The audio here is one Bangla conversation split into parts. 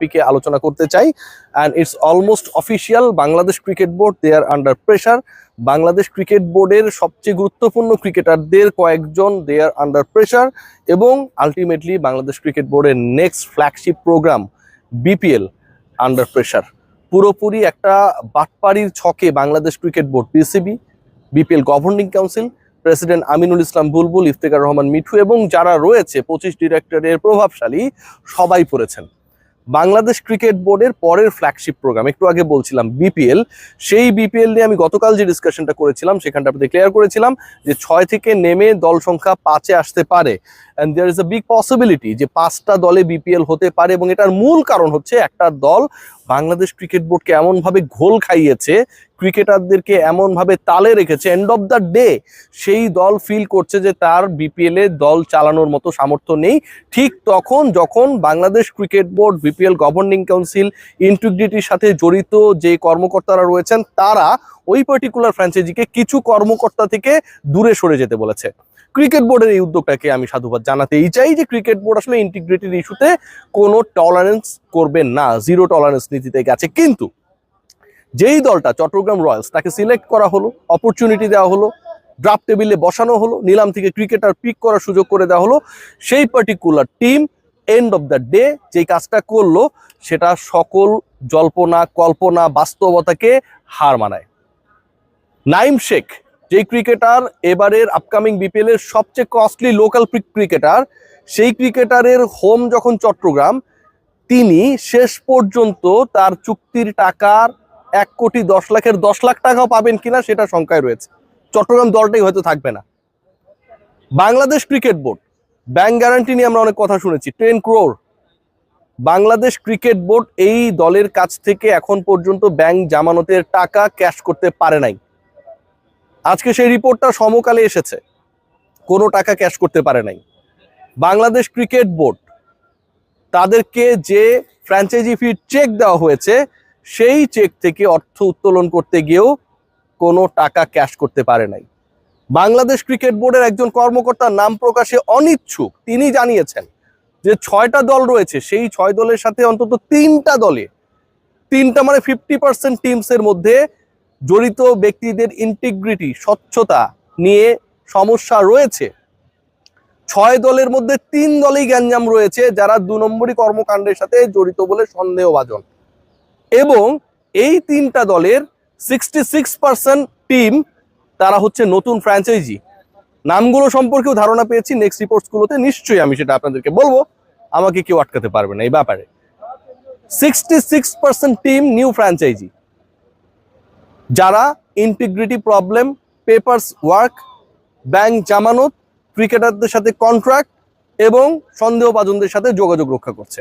টপিকে আলোচনা করতে চাই। And it's almost official, Bangladesh cricket board they are under pressure. Bangladesh cricket বোর্ডের সবচেয়ে গুরুত্বপূর্ণ ক্রিকেটারদের কয়েকজন দে আর আন্ডার প্রেশার, এবং আলটিমেটলি বাংলাদেশ ক্রিকেট বোর্ডের next flagship programme BPL under pressure. পুরোপুরি একটা বাটপাড়ির ছকে Bangladesh cricket board, BCB, BPL governing council, president Aminul Islam Bulbul, Iftekhar Rahman Mithu এবং যারা রয়েছে 25 ডিরেক্টরের প্রভাবশালী, সবাই পড়েছেন বাংলাদেশ ক্রিকেট বোর্ডের পরের ফ্ল্যাগশিপ প্রোগ্রাম। একটু আগে বলছিলাম বিপিএল, সেই বিপিএল নিয়ে আমি গতকাল যে ডিসকাশনটা করেছিলাম সেখানটা আপনাদের ক্লিয়ার করেছিলাম যে 6 থেকে নেমে দল সংখ্যা 5-এ আসতে পারে, and there is a big possibility যে 5টা দলে বিপিএল হতে পারে। এবং এটার মূল কারণ হচ্ছে একটা দল বাংলাদেশ ক্রিকেট বোর্ডকে এমনভাবে ঘোল খাইয়েছে, ক্রিকেটারদেরকে এমনভাবে তালে রেখেছে, এন্ড অফ দ্য ডে সেই দল ফিল করছে যে তার বিপিএল এ দল চালানোর মতো সামর্থ্য নেই। ঠিক তখন যখন Bangladesh cricket board, BPL governing council, ইন্টিগ্রিটির সাথে জড়িত যে কর্মকর্তারা রয়েছেন তারা ওই পার্টিকুলার ফ্র্যাঞ্চাইজিকে কিছু কর্মকর্তা থেকে দূরে সরে যেতে বলেছে। ক্রিকেট বোর্ডের এই উদ্যোগটাকে আমি সাধুবাদ জানাতেই চাই যে ক্রিকেট বোর্ড আসলে ইন্টিগ্রিটির ইস্যুতে কোনো টলারেন্স করবে না, জিরো টলারেন্স নীতিতে গেছে। কিন্তু যেই দলটা চট্টগ্রাম রয়্যালস, তাকে সিলেক্ট করা হলো, অপরচুনিটি দেওয়া হলো, ড্রাফট টেবিলে বসানো হলো, নিলাম থেকে ক্রিকেটার পিক করার সুযোগ করে দেওয়া হলো, সেই particular team end of the day যেই কাজটা করলো সেটা সকল জল্পনা কল্পনা বাস্তবতাকে হার মানায়। নাইম শেখ, যেই ক্রিকেটার এবারের আপকামিং বিপিএল এর সবচেয়ে কস্টলি লোকাল ক্রিকেটার, সেই ক্রিকেটারের হোম যখন চট্টগ্রাম, তিনি শেষ পর্যন্ত তার চুক্তির টাকার 1,10,00,000-এর 10 লাখ টাকাও পাবেন কিনা সেটা শঙ্কায় রয়েছে। চট্টগ্রাম দলটাই হয়তো থাকবে না। Bangladesh cricket board, bank guarantee নিয়ে আমরা অনেক কথা শুনেছি, 10 crore। বাংলাদেশ ক্রিকেট বোর্ড এই দলের কাছ থেকে এখন পর্যন্ত ব্যাংক জামানতের টাকা ক্যাশ করতে পারে নাই। আজকে সেই রিপোর্টটা সমকালে এসেছে, কোনো টাকা ক্যাশ করতে পারে নাই বাংলাদেশ ক্রিকেট বোর্ড। তাদেরকে যে ফ্র্যাঞ্চাইজি ফি চেক দেওয়া হয়েছে সেই চেক থেকে অর্থ উত্তোলন করতে গিয়েও কোনো টাকা ক্যাশ করতে পারে নাই। বাংলাদেশ ক্রিকেট বোর্ডের একজন কর্মকর্তার নাম প্রকাশে অনিচ্ছুক, তিনি জানিয়েছেন যে 6টা দল রয়েছে, সেই 6 দলের সাথে অন্তত 3টা দলে, 3টা মানে 50% টিমসের মধ্যে জড়িত ব্যক্তিদের ইন্টিগ্রিটি, স্বচ্ছতা নিয়ে সমস্যা রয়েছে। 6 দলের মধ্যে 3 দলেই গ্যাঞ্জাম রয়েছে যারা 2 নম্বরই কর্মকাণ্ডের সাথে জড়িত বলে সন্দেহভাজন। এবং এই 3টা দলের 66% টিম তারা হচ্ছে নতুন ফ্র্যাঞ্চাইজি। নামগুলো সম্পর্কেও ধারণা পেয়েছি নেক্সট রিপোর্টসগুলোতে, নিশ্চয়ই আমি সেটা আপনাদেরকে বলবো, আমাকে কেউ আটকাতে পারবে না এই ব্যাপারে। 66% টিম নিউ ফ্র্যাঞ্চাইজি, যারা integrity problem, papers work, bank জামানত, ক্রিকেটারদের সাথে কন্ট্রাক্ট এবং সন্দেহভাজনদের সাথে যোগাযোগ রক্ষা করছে।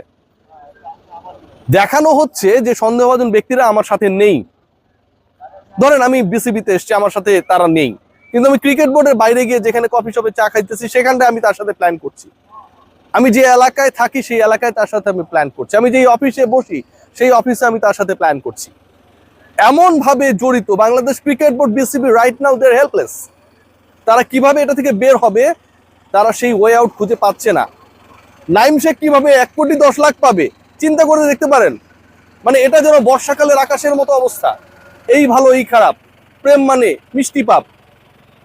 দেখানো হচ্ছে যে সন্দেহভাজন ব্যক্তিরা আমার সাথে নেই। ধরেন আমি বিসিবিতে এসছি, আমার সাথে তারা নেই, কিন্তু আমি ক্রিকেট বোর্ডের বাইরে গিয়ে যেখানে কফি শপে চা খাইতেছি সেখানটায় আমি তার সাথে প্ল্যান করছি। আমি যে এলাকায় থাকি সেই এলাকায় তার সাথে আমি প্ল্যান করছি। আমি যেই অফিসে বসি সেই অফিসে আমি তার সাথে প্ল্যান করছি। এমন ভাবে জড়িত Bangladesh cricket board, BCB right now they are helpless. তারা কিভাবে এটা থেকে বের হবে তারা সেই ওয়ে আউট খুঁজে পাচ্ছে না। নাইম শেখ কিভাবে 1,10,00,000 পাবে চিন্তা করে দেখতে পারেন। মানে এটা যেন বর্ষাকালের আকাশের মতো অবস্থা, এই ভালো এই খারাপ, প্রেম মানে মিষ্টি পাপ।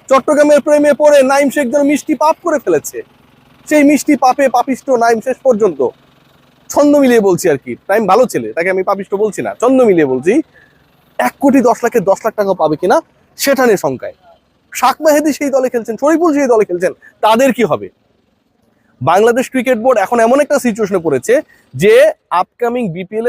চট্টগ্রামের প্রেমে পড়ে নাইম শেখ যেন মিষ্টি পাপ করে ফেলেছে। সেই মিষ্টি পাপে পাপিষ্ট নাইম শেষ পর্যন্ত, ছন্দ মিলিয়ে বলছি আর কি, নাইম ভালো ছেলে, তাকে আমি পাপিষ্ট বলছি না, ছন্দ মিলিয়ে বলছি, 1,10,00,000-এর 10 লাখ টাকা পাবে কিনা সেটা নিয়ে শঙ্কায়। শাক মাহেদি সেই দলে খেলছেন, শরীফুল সেই দলে খেলছেন, তাদের কি হবে? বাংলাদেশ ক্রিকেট বোর্ড এখন এমন একটা সিচুয়েশনে পড়েছে যে আপকামিং বিপিএল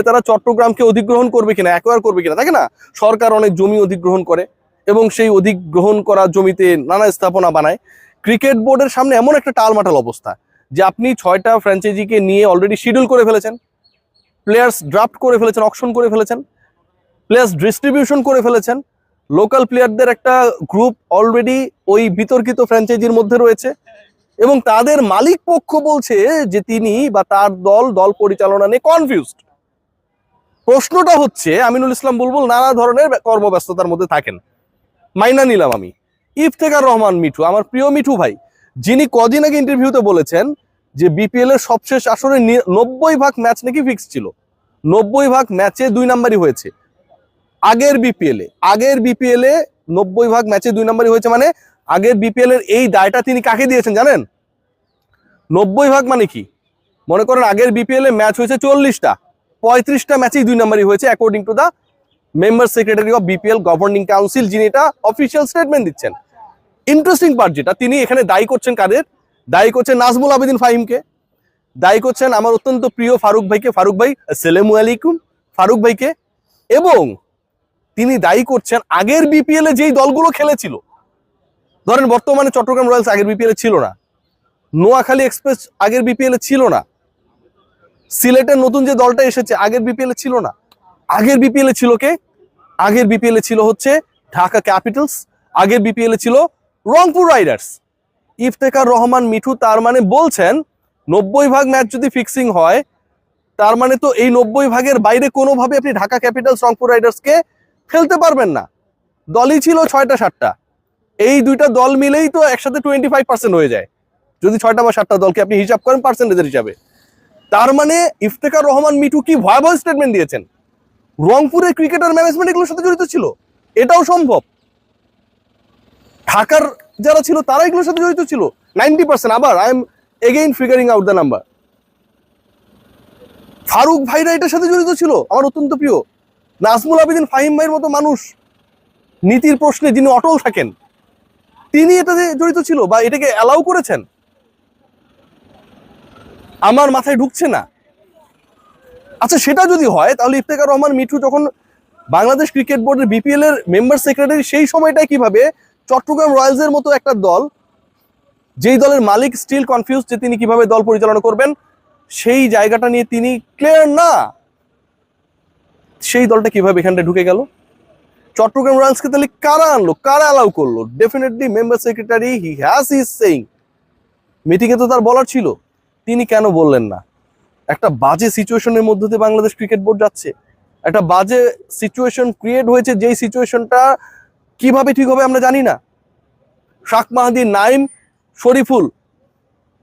এ তারা চট্টগ্রামকে অধিগ্রহণ করবে কিনা, অ্যাকোয়ার করবে কিনা। থাকে না, সরকার অনেক জমি অধিগ্রহণ করে এবং সেই অধিগ্রহণ করা জমিতে নানা স্থাপনা বানায়। ক্রিকেট বোর্ডের সামনে এমন একটা টালমাটাল অবস্থা যে আপনি 6টা ফ্র্যাঞ্চাইজিকে নিয়ে অলরেডি শিডিউল করে ফেলেছেন, প্লেয়ার্স ড্রাফট করে ফেলেছেন, অকশন করে ফেলেছেন, প্লেয়ার্স ডিস্ট্রিবিউশন করে ফেলেছেন, লোকাল প্লেয়ারদের একটা গ্রুপ অলরেডি ওই বিতর্কিত ফ্র্যাঞ্চাইজির মধ্যে রয়েছে এবং তাদের মালিক পক্ষ বলছে যে তিনি বা তার দল পরিচালনা নিয়ে কনফিউজড। প্রশ্নটা হচ্ছে, আমিনুল ইসলাম বুলবুল নানা ধরনের কর্মব্যস্ততার মধ্যে থাকেন, মাইনা নিলাম আমি। ইফতেখার রহমান মিঠু, আমার প্রিয় মিঠু ভাই, যিনি কদিন আগে ইন্টারভিউতে বলেছেন যে বিপিএল এর সবশেষ আসরে 90% ম্যাচ নাকি ফিক্স ছিল, 90% ম্যাচে 2 নাম্বারই হয়েছে। আগের বিপিএল এ 90% ম্যাচে 2 নাম্বারই হয়েছে, মানে আগের বিপিএল এর এই দায়টা তিনি কাকে দিয়েছেন জানেন? 90% মানে কি? মনে করেন আগের বিপিএল এ ম্যাচ হয়েছে 40টা, 35টা ম্যাচেই 2 নাম্বারই হয়েছে according to the member secretary of BPL governing council, যিনি এটা অফিসিয়াল স্টেটমেন্ট দিচ্ছেন। ইন্টারেস্টিং পার্ট যেটা, তিনি এখানে দায়ী করছেন কাদের? দায়ী করছেন নাজমুল আবেদিন ফাহিমকে, দায়ী করছেন আমার অত্যন্ত প্রিয় ফারুক ভাইকে, ফারুক ভাই আসসালামু আলাইকুম, ফারুক ভাইকে, এবং তিনি দায়ী করছেন আগের বিপিএল এ যেই দলগুলো খেলেছিল, ধরেন বর্তমানে চট্টগ্রাম রয়্যালস আগের বিপিএল এ ছিল না, নোয়াখালী এক্সপ্রেস আগের বিপিএল এ ছিল না, সিলেটের নতুন যে দলটা এসেছে আগের বিপিএল এ ছিল না। আগের বিপিএল এ ছিল কে? আগের বিপিএল এ ছিল হচ্ছে ঢাকা ক্যাপিটালস, আগের বিপিএল এ ছিল রংপুর রাইডার্স। ইফতেখার রহমান মিঠু তার মানে বলছেন 90% ম্যাচ যদি ফিক্সিং হয়, তার মানে তো এই 90%-এর বাইরে কোনোভাবে আপনি ঢাকা ক্যাপিটালস রংপুর রাইডার্সকে খেলতে পারবেন না। দলই ছিল 6টা 7টা, এই দুইটা দল মিলেই তো একসাথে 25% হয়ে যায় যদি 6টা বা 7টা দলকে আপনি হিসাব করেন পার্সেন্টেজের হিসাবে। তার মানে ইফতেখার রহমান মিঠু কি ভয়াবহ স্টেটমেন্ট দিয়েছেন, রংপুরের ক্রিকেটার ম্যানেজমেন্ট এগুলোর সাথে জড়িত ছিল, এটাও সম্ভব। ঢাকার যারা ছিল তারা এগুলোর সাথে জড়িত ছিল 90%। আবার I am again figuring out the number. Faruk ভাইরা এটার সাথে জড়িত ছিল, আমার অত্যন্ত প্রিয় নাজমুল আবেদিন ফাহিম ভাইয়ের মতো মানুষ, নীতির প্রশ্নে যিনি অটল থাকেন, তিনি এটাতে জড়িত ছিল বা এটাকে অ্যালাউ করেছেন। আমার মাথায় ঢুকছে না। আচ্ছা, সেটা যদি হয় তাহলে ইফতেখার রহমান মিঠু যখন বাংলাদেশ ক্রিকেট বোর্ডের বিপিএল এর মেম্বার সেক্রেটারি, সেই সময়টায় কিভাবে চট্টগ্রাম রয়্যালস এর মতো একটা দল, যেই দলের মালিক স্টিল কনফিউজ যে তিনি কিভাবে দল পরিচালনা করবেন, সেই জায়গাটা নিয়ে তিনি ক্লিয়ার না, সেই দলটা কিভাবে এখানটা ঢুকে গেল? চট্টগ্রাম রয়্যালসকে তাহলে কারা আনলো, কারা অ্যালাউ করলো? Definitely member secretary, he has his saying. মিটিংয়ে তো তার বলার ছিল, তিনি কেন বললেন না? একটা বাজে সিচুয়েশনের মধ্যে দিয়ে বাংলাদেশ ক্রিকেট বোর্ড যাচ্ছে, একটা বাজে সিচুয়েশন ক্রিয়েট হয়েছে, যেই সিচুয়েশনটা কিভাবে ঠিক হবে আমরা জানি না। শাক মাহাদি, নাইম, শরীফুল,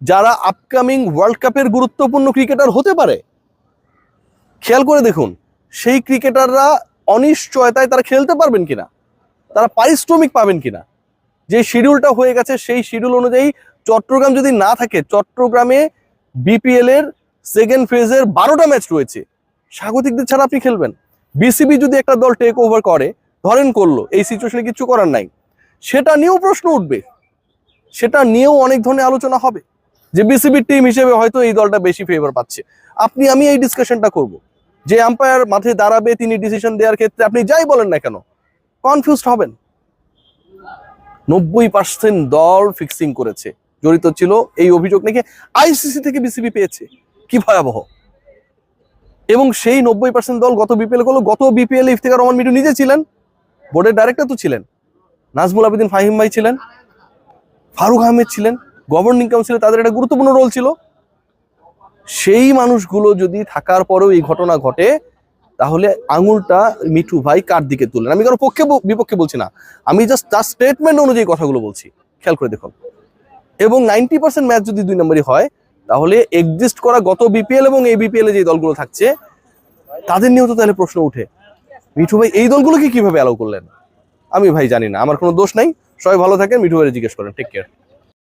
যারা আপকামিং ওয়ার্ল্ড কাপের গুরুত্বপূর্ণ ক্রিকেটার হতে পারে, খেয়াল করে দেখুন সেই ক্রিকেটাররা অনিশ্চয়তায় তারা খেলতে পারবেন কিনা, তারা পারিশ্রমিক পাবেন কিনা। যে শিডিউলটা হয়ে গেছে সেই শিডিউল অনুযায়ী চট্টগ্রাম যদি না থাকে, চট্টগ্রামে বিপিএল এর সেকেন্ড ফেজের 12টা ম্যাচ রয়েছে, স্বাগতিকদের ছাড়া আপনি খেলবেন। বিসিবি যদি একটা দল টেক ওভার করে, ধরেন করলো, এই সিচুয়েশনে কিছু করার নাই, সেটা নিয়েও প্রশ্ন উঠবে, সেটা নিয়েও অনেক ধরনের আলোচনা হবে যে বিসিবির টিম হিসেবে হয়তো এই দলটা বেশি ফেভার পাচ্ছে। আমি এই ডিসকাশনটা করব, যে আম্পায়ার মাঠে দাঁড়াবে তিনি ডিসিশন দেওয়ার ক্ষেত্রে আপনি যাই বলেন না কেন কনফিউজড হবেন। 90% দল ফিক্সিং করেছে, জড়িত ছিল, এই অভিযোগ নাকি আইসিসি থেকে বিসিবি পেয়েছে। কি ভয়াবহ! এবং সেই 90% দল গত বিপিএল করলো, গত বিপিএল ইফতেখার রহমান মিঠু নিজে ছিলেন, বোর্ডের ডাইরেক্টর তো ছিলেন, নাজমুল আবেদিন ফাহিম ভাই ছিলেন, ফারুক আহমেদ ছিলেন, গভর্নিং কাউন্সিলে তাদের একটা গুরুত্বপূর্ণ রোল ছিল। সেই মানুষগুলো যদি থাকার পরেও এই ঘটনা ঘটে, তাহলে আঙুলটা মিঠু ভাই কার দিকে তুললেন? আমি কারো পক্ষে বিপক্ষে বলছি না, আমি জাস্ট তার স্টেটমেন্ট অনুযায়ী কথাগুলো বলছি, খেয়াল করে দেখুন। এবং 90% ম্যাচ যদি 2 নম্বরই হয়, তাহলে এক্সিস্ট করা গত বিপিএল এবং এই বিপিএল এ যে দলগুলো থাকছে তাদের নিয়েও তো তাহলে প্রশ্ন উঠে, মিঠু ভাই এই দলগুলোকে কিভাবে অ্যালাউ করলেন? আমি ভাই জানি না, আমার কোনো দোষ নাই। সবাই ভালো থাকেন, মিঠু ভাই জিজ্ঞেস করেন। Take care.